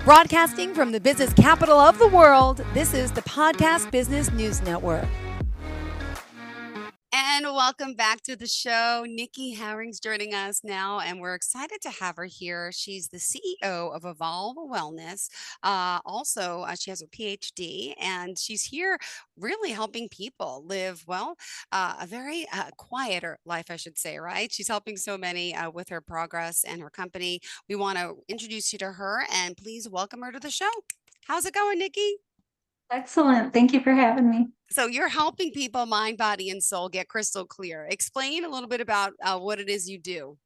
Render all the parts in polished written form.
Broadcasting from the business capital of the world, this is the Podcast Business News Network. And welcome back to the show. Niki Harings joining us now, and we're excited to have her here. She's the CEO of Evolve Wellness. She has a PhD, and she's here really helping people live, a very quieter life, I should say, right? She's helping so many with her progress and her company. We want to introduce you to her, and please welcome her to the show. How's it going, Niki? Excellent. Thank you for having me. So you're helping people, mind, body, and soul get crystal clear. Explain a little bit about what it is you do.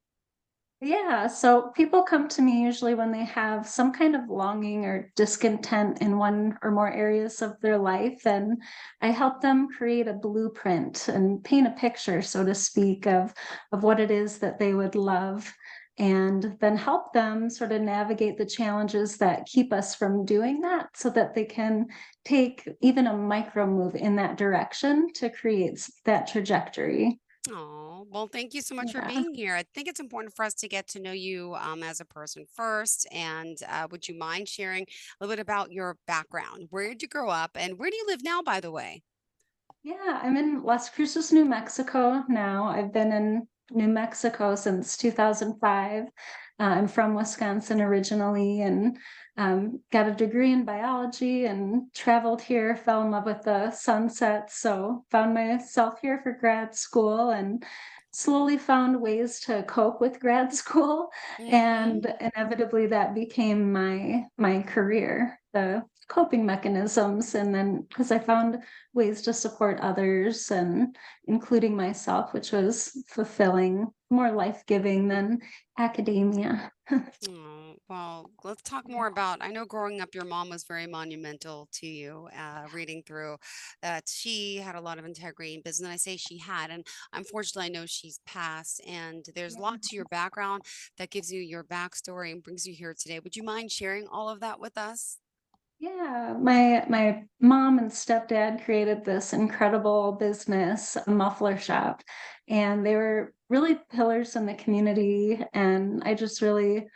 Yeah, so people come to me usually when they have some kind of longing or discontent in one or more areas of their life, and I help them create a blueprint and paint a picture, so to speak, of what it is that they would love, and then help them sort of navigate the challenges that keep us from doing that so that they can take even a micro move in that direction to create that trajectory. Oh, well, thank you so much for Yeah. being here. I think it's important for us to get to know you as a person first. And would you mind sharing a little bit about your background? Where did you grow up, and where do you live now, by the way? Yeah, I'm in Las Cruces, New Mexico now. I've been in New Mexico since 2005. I'm from Wisconsin originally and got a degree in biology and traveled here, fell in love with the sunset. So found myself here for grad school and slowly found ways to cope with grad school. Mm-hmm. And inevitably that became my career, the coping mechanisms. And then because I found ways to support others and including myself, which was fulfilling, more life-giving than academia. Oh, well, let's talk more about. I know growing up, your mom was very monumental to you. Reading through that, she had a lot of integrity in business. And I say she had, and unfortunately, I know she's passed. And there's a lot to your background that gives you your backstory and brings you here today. Would you mind sharing all of that with us? Yeah, my mom and stepdad created this incredible business, a muffler shop, and they were really pillars in the community. And I just really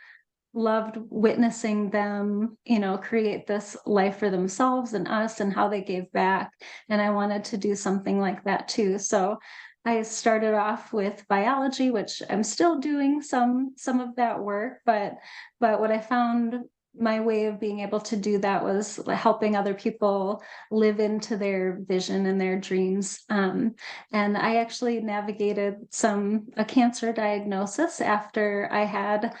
loved witnessing them, create this life for themselves and us and how they gave back. And I wanted to do something like that too. So I started off with biology, which I'm still doing some of that work, but what I found my way of being able to do that was helping other people live into their vision and their dreams. And I actually navigated a cancer diagnosis after I had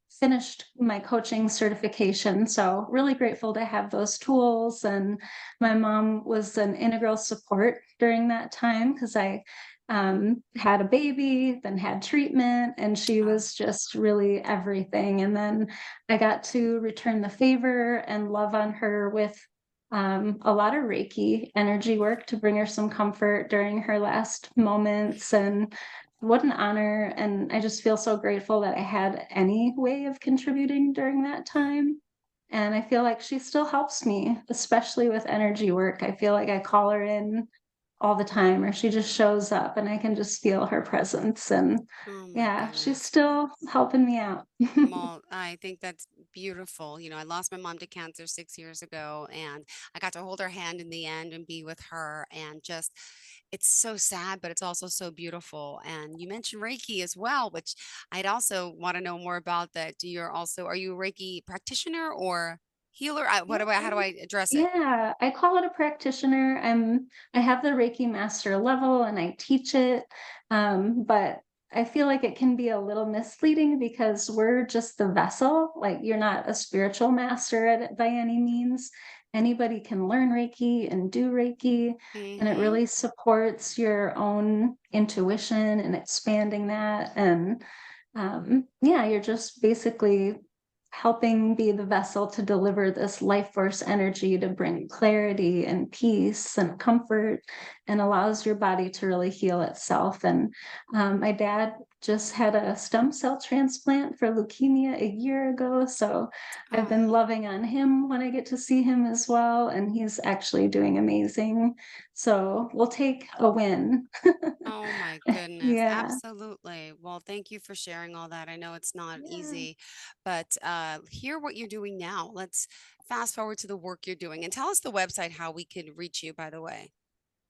finished my coaching certification. So, really grateful to have those tools. And my mom was an integral support during that time because I had a baby, then had treatment, and she Oh, was just really everything. And then I got to return the favor and love on her with a lot of Reiki energy work to bring her some comfort during her last moments. And what an honor. And I just feel so grateful that I had any way of contributing during that time. And I feel like she still helps me, especially with energy work. I feel like I call her in all the time, or she just shows up and I can just feel her presence. And oh my yeah, she's goodness. still helping me out. Well, I think that's beautiful. I lost my mom to cancer 6 years ago, and I got to hold her hand in the end and be with her. And just, it's so sad, but it's also so beautiful. And you mentioned Reiki as well, which I'd also want to know more about that. Are you a Reiki practitioner or healer? How do I address it? Yeah, I call it a practitioner. I have the Reiki master level and I teach it. But I feel like it can be a little misleading because we're just the vessel. Like you're not a spiritual master at it by any means. Anybody can learn Reiki and do Reiki, and it Mm-hmm. really supports your own intuition and expanding that. And yeah, you're just basically helping be the vessel to deliver this life force energy to bring clarity and peace and comfort and allows your body to really heal itself. And my dad just had a stem cell transplant for leukemia a year ago. So I've Oh, been loving on him when I get to see him as well. And he's actually doing amazing. So we'll take a win. Oh my goodness. Yeah. Absolutely. Well, thank you for sharing all that. I know it's not Yeah. easy, but hear what you're doing now. Let's fast forward to the work you're doing and tell us the website how we can reach you, by the way.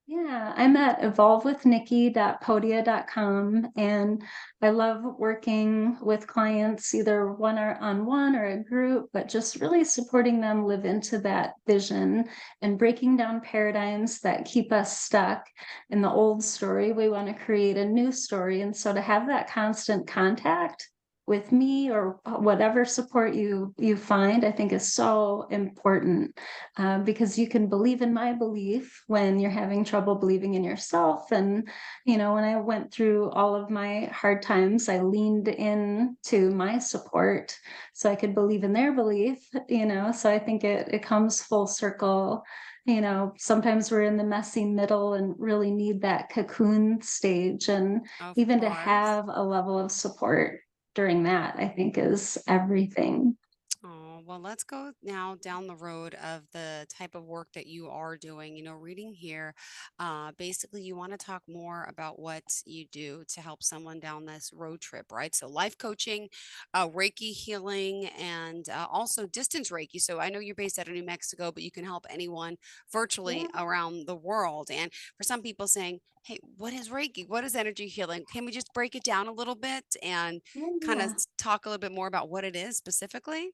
Yeah, I'm at evolvewithniki.podia.com, and I love working with clients either one or on one or a group, but just really supporting them live into that vision and breaking down paradigms that keep us stuck in the old story. We want to create a new story. And so to have that constant contact with me or whatever support you find, I think is so important, because you can believe in my belief when you're having trouble believing in yourself. And, when I went through all of my hard times, I leaned in to my support so I could believe in their belief. So I think it comes full circle. Sometimes we're in the messy middle and really need that cocoon stage. And Of even to course. have a level of support during that, I think is everything. Oh, well, let's go now down the road of the type of work that you are doing. Reading here, basically, you want to talk more about what you do to help someone down this road trip, right? So, life coaching, Reiki healing, and also distance Reiki. So, I know you're based out of New Mexico, but you can help anyone virtually Yeah, around the world. And for some people saying, hey, what is Reiki? What is energy healing? Can we just break it down a little bit and yeah, kind of yeah. talk a little bit more about what it is specifically?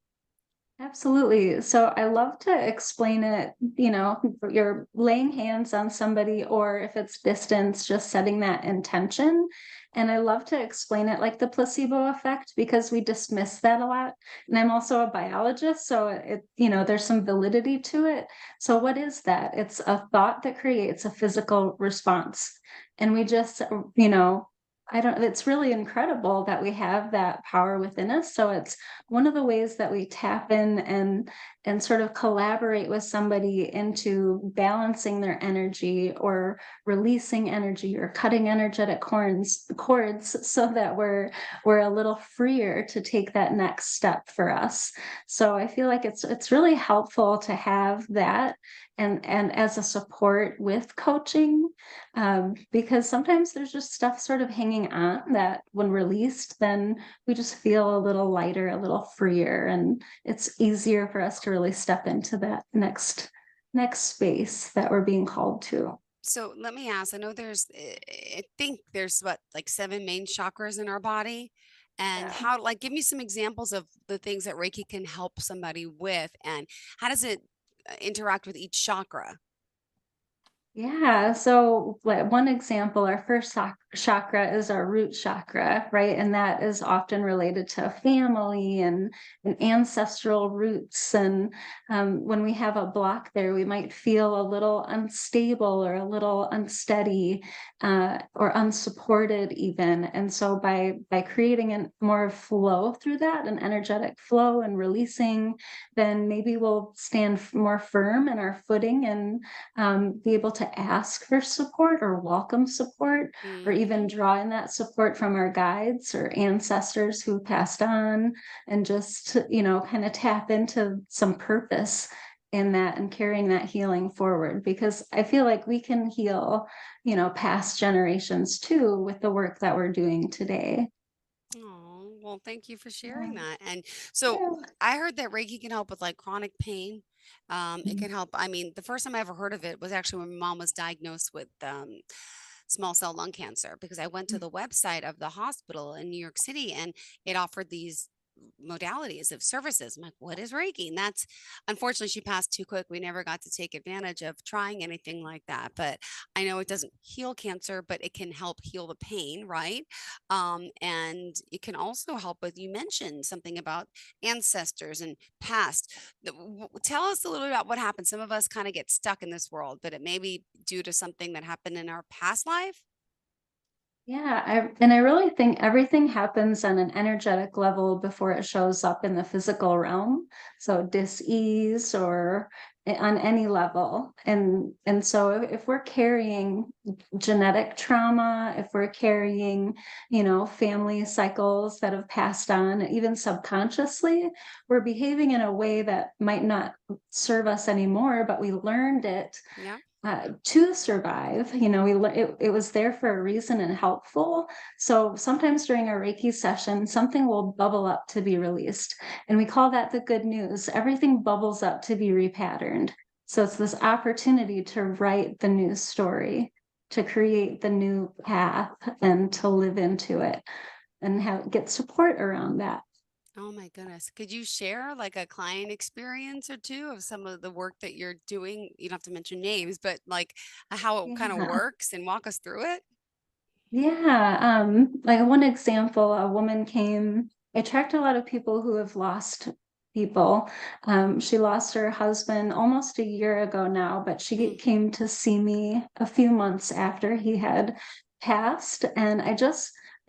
Absolutely. So I love to explain it, you're laying hands on somebody, or if it's distance, just setting that intention. And I love to explain it like the placebo effect because we dismiss that a lot. And I'm also a biologist, so there's some validity to it. So what is that? It's a thought that creates a physical response. And we just, I don't, it's really incredible that we have that power within us. So it's one of the ways that we tap in and sort of collaborate with somebody into balancing their energy or releasing energy or cutting energetic cords so that we're a little freer to take that next step for us. So I feel like it's really helpful to have that and as a support with coaching, because sometimes there's just stuff sort of hanging on that when released, then we just feel a little lighter, a little freer, and it's easier for us to really step into that next space that we're being called to. So let me ask, I know I think there's what, like seven main chakras in our body. And Yeah. how, like, give me some examples of the things that Reiki can help somebody with, and how does it interact with each chakra? Yeah, so like one example, our first chakra is our root chakra, right? And that is often related to family and ancestral roots. And when we have a block there, we might feel a little unstable or a little unsteady, or unsupported even. And so by creating a more flow through that, an energetic flow and releasing, then maybe we'll stand more firm in our footing and be able to ask for support or welcome support, or even Hmm. draw in that support from our guides or ancestors who passed on, and just kind of tap into some purpose in that and carrying that healing forward. Because I feel like we can heal past generations too with the work that we're doing today. Oh, well, thank you for sharing Yeah. that. And so Yeah. I heard that Reiki can help with like chronic pain. It can help. I mean, the first time I ever heard of it was actually when my mom was diagnosed with small cell lung cancer, because I went to the website of the hospital in New York City and it offered these modalities of services. I'm like, what is Reiki? And that's, unfortunately, she passed too quick. We never got to take advantage of trying anything like that. But I know it doesn't heal cancer, but it can help heal the pain, right? And it can also help with, you mentioned something about ancestors and past. Tell us a little bit about what happened. Some of us kind of get stuck in this world, but it may be due to something that happened in our past life. Yeah, and I really think everything happens on an energetic level before it shows up in the physical realm. So dis-ease or on any level. And so if we're carrying genetic trauma, if we're carrying family cycles that have passed on, even subconsciously, we're behaving in a way that might not serve us anymore, but we learned it Yeah. to survive. It was there for a reason and helpful. So sometimes during a Reiki session, something will bubble up to be released. And we call that the good news. Everything bubbles up to be repatterned. So it's this opportunity to write the new story, to create the new path, and to live into it and get support around that. Oh my goodness. Could you share like a client experience or two of some of the work that you're doing? You don't have to mention names, but like how it kind of Yeah. works and walk us through it? Yeah, like one example, a woman came. I attract a lot of people who have lost people. She lost her husband almost a year ago now, but she Mm, came to see me a few months after he had passed, and I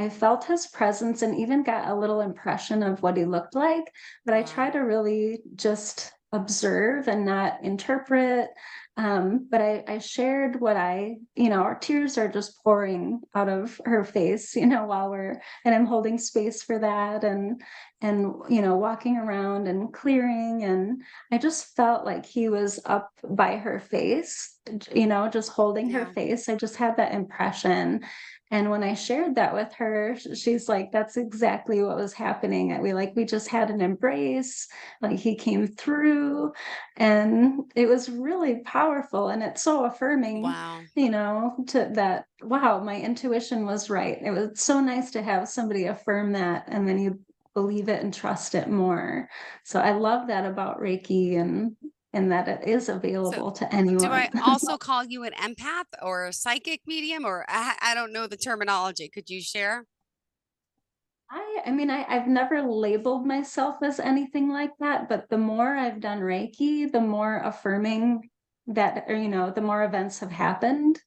felt his presence and even got a little impression of what he looked like. But I try wow. to really just observe and not interpret. But I shared our tears are just pouring out of her face, and I'm holding space for that and walking around and clearing. And I just felt like he was up by her face, just holding her Yeah. face. I just had that impression. And when I shared that with her, she's like, that's exactly what was happening. We just had an embrace, like he came through, and it was really powerful, and it's so affirming, Wow. to that, wow, my intuition was right. It was so nice to have somebody affirm that, and then you believe it and trust it more. So I love that about Reiki, and that it is So available to do anyone. I also call you an empath or a psychic medium or I don't know the terminology. Could you share? I've never labeled myself as anything like that, but the more I've done Reiki, the more affirming that, or, the more events have happened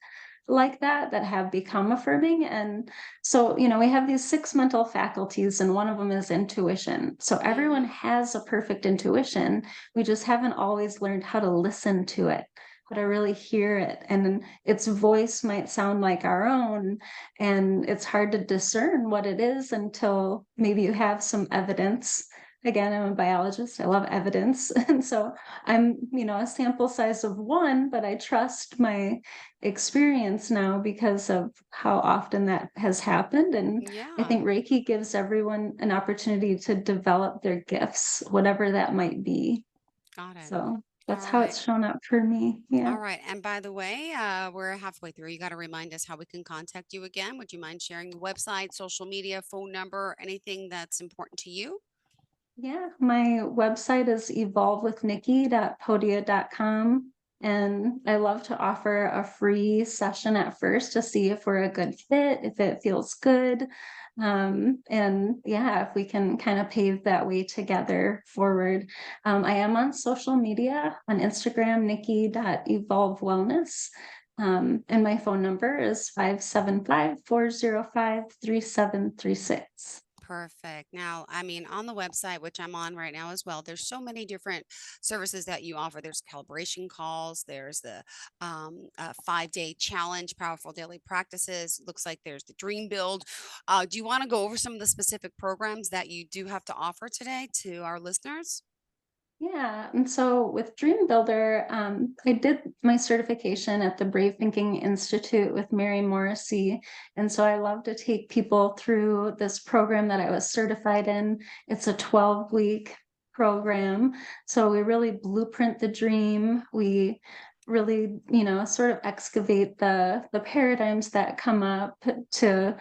like that have become affirming. And so, we have these six mental faculties, and one of them is intuition. So everyone Hmm. has a perfect intuition. We just haven't always learned how to listen to it, how to really hear it. And then its voice might sound like our own, and it's hard to discern what it is until maybe you have some evidence. Again, I'm a biologist. I love evidence. And so I'm, a sample size of one, but I trust my experience now because of how often that has happened. And I Yeah. think Reiki gives everyone an opportunity to develop their gifts, whatever that might be. Got it. So All that's how right. it's shown up for me. Yeah. All right. And by the way, we're halfway through. You got to remind us how we can contact you again. Would you mind sharing the website, social media, phone number, anything that's important to you? Yeah, my website is evolvewithniki.podia.com. And I love to offer a free session at first to see if we're a good fit, if it feels good. And yeah, if we can kind of pave that way together forward. I am on social media on Instagram, nikki.evolvewellness. And my phone number is 575-405-3736. Perfect. Now, I mean, on the website, which I'm on right now as well, there's so many different services that you offer. There's calibration calls, there's the 5-day challenge, powerful daily practices. Looks like there's the dream build. Do you want to go over some of the specific programs that you do have to offer today to our listeners? Yeah, and so with Dream Builder, I did my certification at the Brave Thinking Institute with Mary Morrissey. And so I love to take people through this program that I was certified in. It's a 12-week program. So we really blueprint the dream. We really, sort of excavate the paradigms that come up to,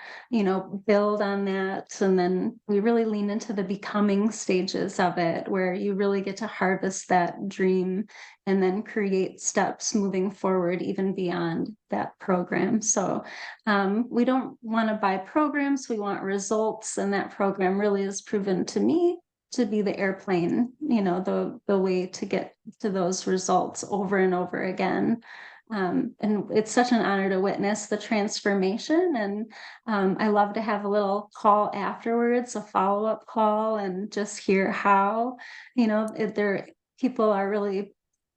build on that. And then we really lean into the becoming stages of it, where you really get to harvest that dream and then create steps moving forward, even beyond that program. So we don't want to buy programs, we want results. And that program really has proven to me to be the airplane, the way to get to those results over and over again. And it's such an honor to witness the transformation. And I love to have a little call afterwards, a follow-up call, and just hear how, if there people are really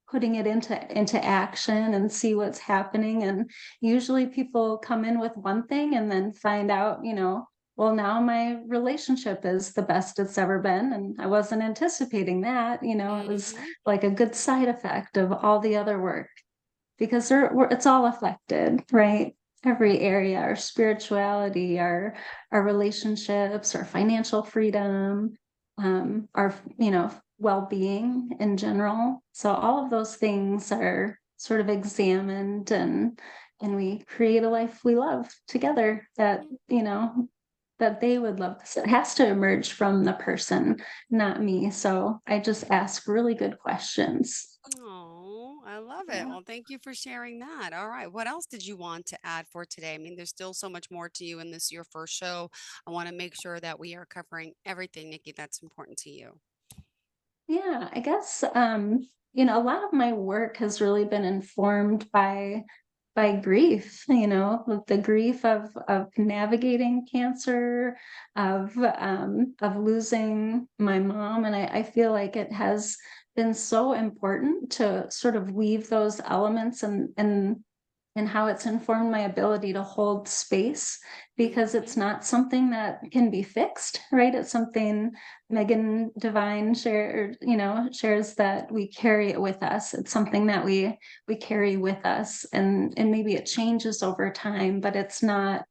putting it into action and see what's happening. And usually people come in with one thing and then find out, well, now my relationship is the best it's ever been, and I wasn't anticipating that. It was Hmm. like a good side effect of all the other work. because it's all affected, right? Every area, our spirituality, our relationships, our financial freedom, our well-being in general. So all of those things are sort of examined, and we create a life we love together that that they would love this. It has to emerge from the person, not me. So I just ask really good questions. Oh, I love it. Yeah. Well, thank you for sharing that. All right. What else did you want to add for today? I mean, there's still so much more to you in this your first show. I want to make sure that we are covering everything, Nikki, that's important to you. Yeah, I guess a lot of my work has really been informed by grief, with the grief of navigating cancer, of losing my mom. And I feel like it has been so important to sort of weave those elements and how it's informed my ability to hold space, because it's Hmm. not something that can be fixed, right? It's something Megan Devine shares that we carry it with us. It's something that we carry with us, and maybe it changes over time, but it's not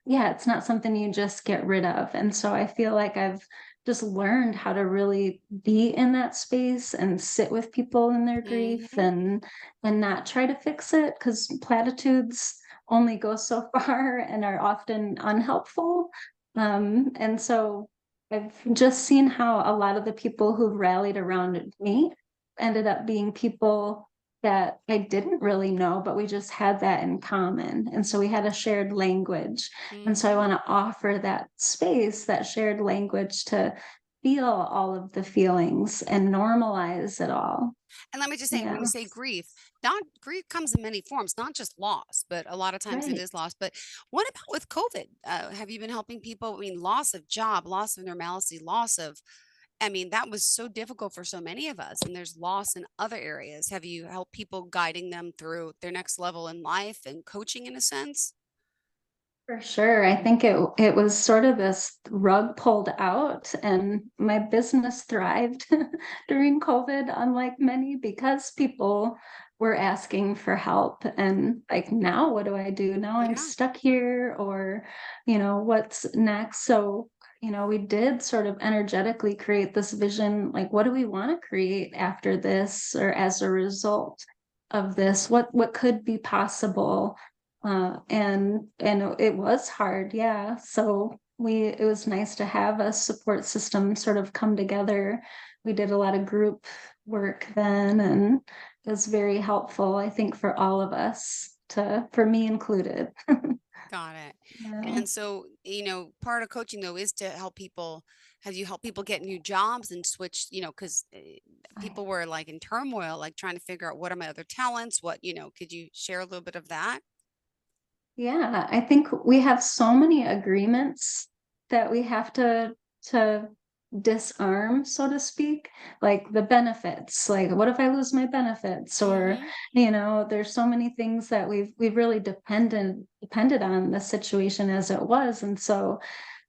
something you just get rid of. And so I feel like I've just learned how to really be in that space and sit with people in their grief, Hmm. and not try to fix it, because platitudes only go so far and are often unhelpful. And so I've just seen how a lot of the people who've rallied around me ended up being people that I didn't really know, but we just had that in common. And so we had a shared language. And so I Hmm. want to offer that space, that shared language, to feel all of the feelings and normalize it all. And let me just say, Yeah, when you say grief, not grief comes in many forms, not just loss, but a lot of times it right. is loss. But what about with COVID? Have you been helping people? I mean, loss of job, loss of normalcy, loss of, I mean, that was so difficult for so many of us. And there's loss in other areas. Have you helped people guiding them through their next level in life and coaching in a sense? For sure. I think it was sort of this rug pulled out, and my business thrived during COVID, unlike many, because people were asking for help. And like, now what do I do? Now I'm Yeah. stuck here, or what's next? So, we did sort of energetically create this vision, like, what do we want to create after this, or as a result of this? What could be possible? And it was hard, yeah. So it was nice to have a support system sort of come together. We did a lot of group work then, and it was very helpful, I think, for all of us, for me included. Got it. Yeah. And so, part of coaching though is to help people. Have you helped people get new jobs and switch, because I- people were like in turmoil, like trying to figure out what are my other talents? Could you share a little bit of that? Yeah, I think we have so many agreements that we have to disarm, so to speak, like the benefits. Like, what if I lose my benefits? Or, Mm-hmm. there's so many things that we've really depended on the situation as it was. And so,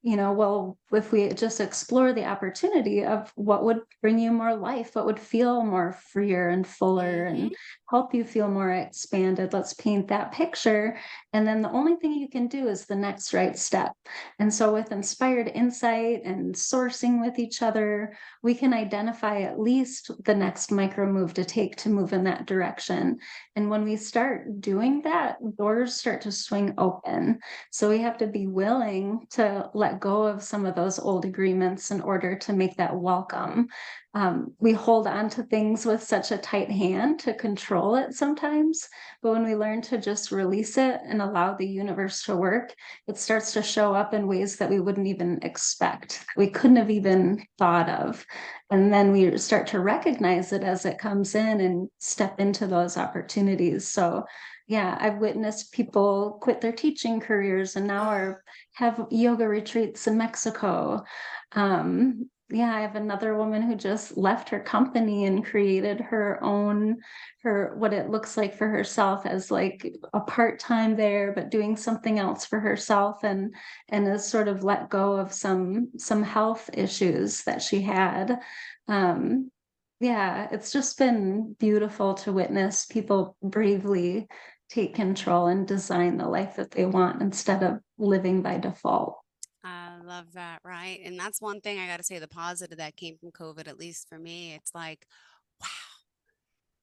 well, if we just explore the opportunity of what would bring you more life, what would feel more freer and fuller Mm-hmm. and help you feel more expanded, let's paint that picture. And then the only thing you can do is the next right step. And so, with inspired insight and sourcing with each other, we can identify at least the next micro move to take to move in that direction. And when we start doing that, doors start to swing open. So we have to be willing to let go of some of those old agreements in order to make that welcome. We hold on to things with such a tight hand to control it sometimes, but when we learn to just release it and allow the universe to work, it starts to show up in ways that we wouldn't even expect, we couldn't have even thought of. And then we start to recognize it as it comes in and step into those opportunities. So yeah, I've witnessed people quit their teaching careers and now Oh, are have yoga retreats in Mexico. Yeah, I have another woman who just left her company and created her what it looks like for herself as like a part-time there, but doing something else for herself, and has sort of let go of some health issues that she had. Um, Yeah, it's just been beautiful to witness people bravely take control and design the life that they want instead of living by default. I love that, right? And that's one thing I got to say the positive that came from COVID, at least for me. It's like, wow,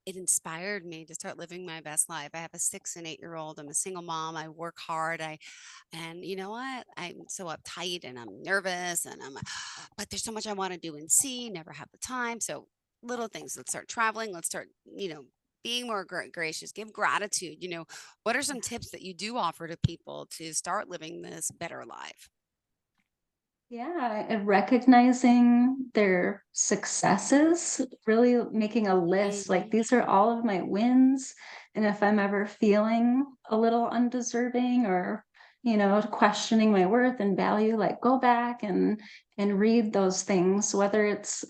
it inspired me to start living my best life. I have a 6 and 8 year old. I'm a single mom. I work hard. And you know what? I'm so uptight and I'm nervous and but there's so much I want to do and see, never have the time. So little things. Let's start traveling. Let's start, being more gracious, give gratitude. What are some tips that you do offer to people to start living this better life? Yeah, and recognizing their successes, really making a list, like Hmm. these are all of my wins. And if I'm ever feeling a little undeserving or, questioning my worth and value, like go back and read those things, whether it's,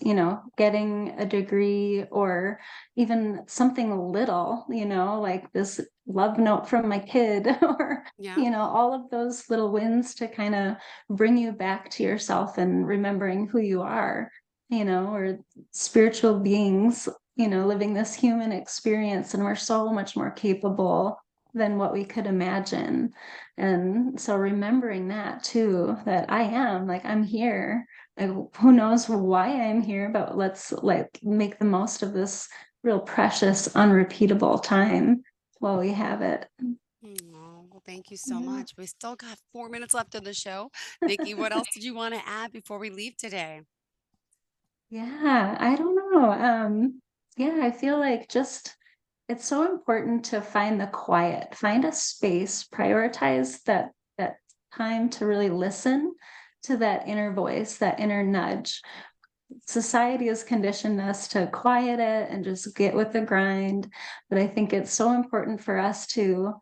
getting a degree or even something little, like this love note from my kid or, Yeah. all of those little wins to kind of bring you back to yourself and remembering who you are, or spiritual beings, living this human experience, and we're so much more capable than what we could imagine. And so remembering that too, that I am like, I'm here. Like, who knows why I'm here, but let's like make the most of this real precious, unrepeatable time while we have it. Oh, well, thank you so Yeah. much. We still got 4 minutes left of the show. Nikki, what else did you want to add before we leave today? Yeah, I don't know. Yeah, I feel like just it's so important to find the quiet, find a space, prioritize that time to really listen to that inner voice, that inner nudge. Society has conditioned us to quiet it and just get with the grind, but I think it's so important for us to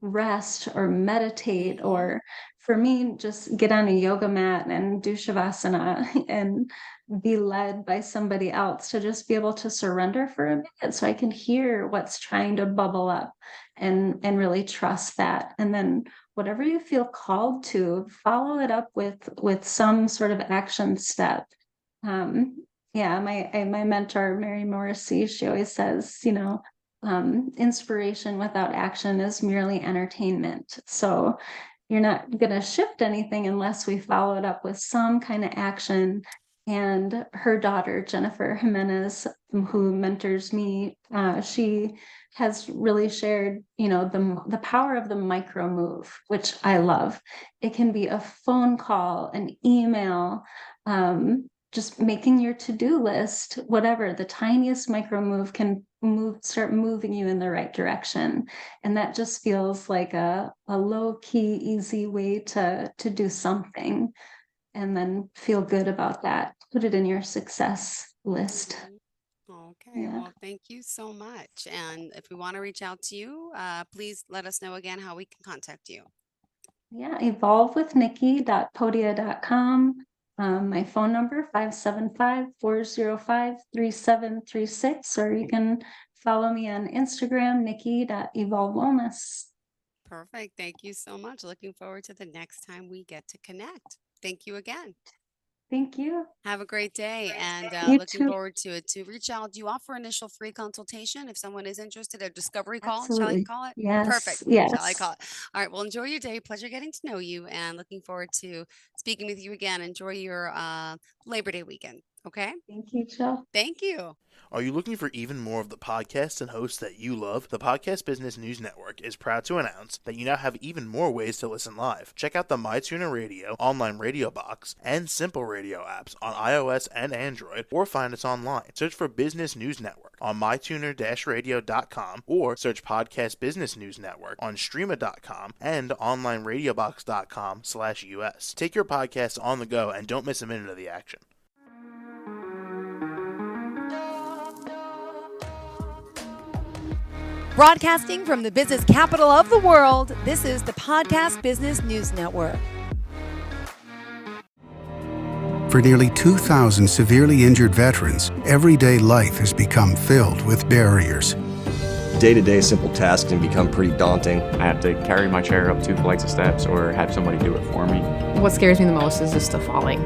rest or meditate, Hmm. or for me just get on a yoga mat and do shavasana and be led by somebody else, to just be able to surrender for a minute so I can hear what's trying to bubble up and really trust that. And then whatever you feel called to, follow it up with some sort of action step. Yeah, my mentor, Mary Morrissey, she always says, inspiration without action is merely entertainment. So you're not going to shift anything unless we follow it up with some kind of action. And her daughter, Jennifer Jimenez, who mentors me, she has really shared, the power of the micro move, which I love. It can be a phone call, an email, just making your to-do list, whatever, the tiniest micro move can start moving you in the right direction. And that just feels like a low-key, easy way to do something and then feel good about that. Put it in your success list. Hmm. Okay, Yeah. well, thank you so much. And if we want to reach out to you, please let us know again how we can contact you. Yeah, evolvewithnikki.podia.com. My phone number, 575-405-3736, or you can follow me on Instagram, nikki.evolvewellness. Perfect. Thank you so much. Looking forward to the next time we get to connect. Thank you again. Thank you. Have a great day and You looking too. forward to it. To reach out, do you offer initial free consultation if someone is interested? A discovery call, shall I Absolutely. call it? Yes, Perfect. Shall I yes. call it? All right. Well, enjoy your day. Pleasure getting to know you and looking forward to speaking with you again. Enjoy your Labor Day weekend. Okay. Thank you, Jill. Thank you. Are you looking for even more of the podcasts and hosts that you love? The Podcast Business News Network is proud to announce that you now have even more ways to listen live. Check out the MyTuner Radio, online radio box, and Simple Radio apps on iOS and Android, or find us online. Search for Business News Network on mytuner-radio.com, or search Podcast Business News Network on streama.com and onlineradiobox.com/US. Take your podcast on the go and don't miss a minute of the action. Broadcasting from the business capital of the world, this is the Podcast Business News Network. For nearly 2,000 severely injured veterans, everyday life has become filled with barriers. Day-to-day simple tasks can become pretty daunting. I have to carry my chair up 2 flights of steps or have somebody do it for me. What scares me the most is just the falling.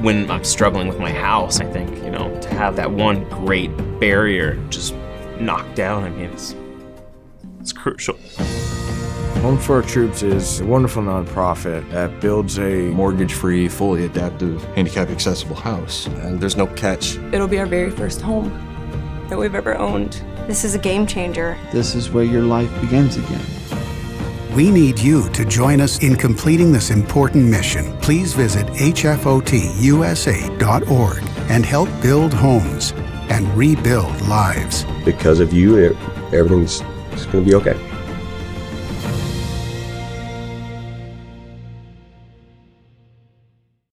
When I'm struggling with my house, I think, to have that one great barrier just knocked down, I mean, it's crucial. Home for Our Troops is a wonderful nonprofit that builds a mortgage-free, fully adaptive, handicap-accessible house. And there's no catch. It'll be our very first home that we've ever owned. This is a game changer. This is where your life begins again. We need you to join us in completing this important mission. Please visit hfotusa.org and help build homes and rebuild lives. Because of you, everything's going to be okay.